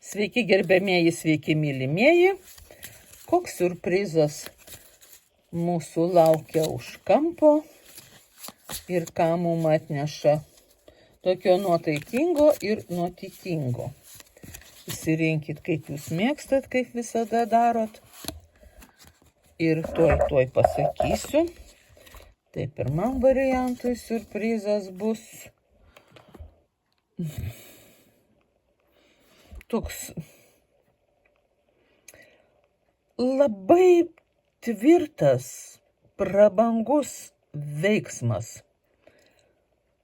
Sveiki gerbėmieji, sveiki mylimieji. Koks siurprizas mūsų laukia už kampo ir ką mums atneša tokio nuotaikingo ir nuotaikingo. Įsirinkit, kaip jūs mėgstat, kaip visada darot. Ir tuoj pasakysiu. Tai pirmam variantui siurprizas bus toks labai tvirtas, prabangus veiksmas.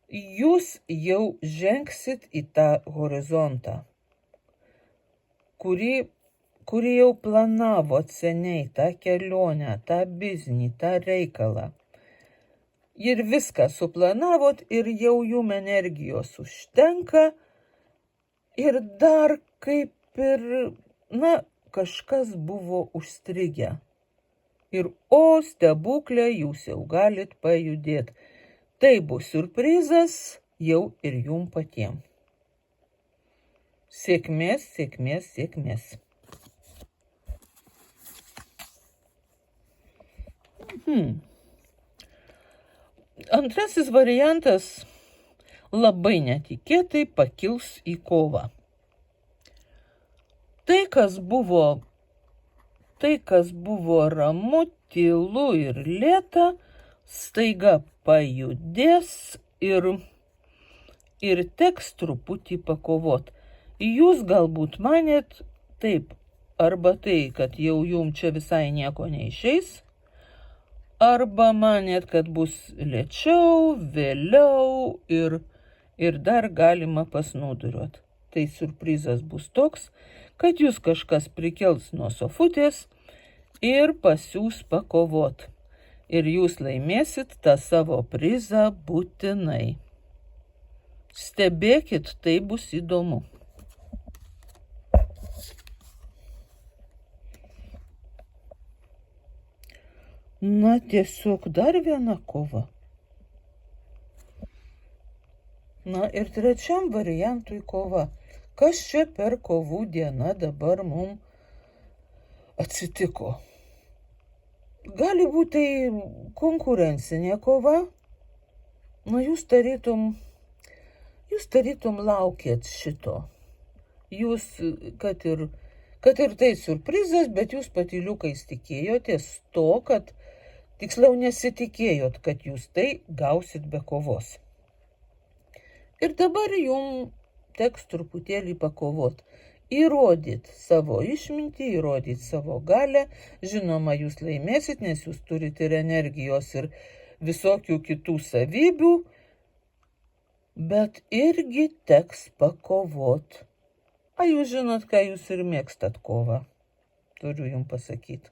Jūs jau žengsit į tą horizontą, kurį jau planavot seniai, tą kelionę, tą biznį, tą reikalą. Ir viską suplanavot ir jau jum energijos užtenka. Ir dar kaip ir, kažkas buvo užstrigę. Ir stebuklė, jūs jau galit pajudėti. Tai bus siurprizas jau ir jum patiem. Sėkmės, sėkmės, sėkmės. Antrasis variantas labai netikėtai pakils į kovą. Tai, kas buvo ramu, tylu ir lėta, staiga pajudės ir teks truputį pakovot. Jūs galbūt manėt taip, arba tai, kad jau jum čia visai nieko neišeis, arba manėt, kad bus lėčiau, vėliau ir dar galima pasnūduriuot. Tai siurprizas bus toks, kad jūs kažkas prikels nuo sofutės ir pasiūs pakovot. Ir jūs laimėsit tą savo prizą būtinai. Stebėkit, tai bus įdomu. Tiesiog dar viena kova. Ir trečiam variantui kova. Kas čia per kovų dieną dabar mums atsitiko? Gali būti konkurencinė kova. Jūs tarytum laukėt šito. Jūs, kad ir tai siurprizas, bet jūs patyliukais tikėjotės to, kad tiksliau nesitikėjot, kad jūs tai gausit be kovos. Ir dabar jums teks truputėlį pakovot. Įrodyt savo išmintį, įrodyt savo galią. Žinoma, jūs laimėsit, nes jūs turite ir energijos ir visokių kitų savybių. Bet irgi teks pakovot. Jūs žinot, ką jūs ir mėgstat kovą. Turiu jums pasakyti.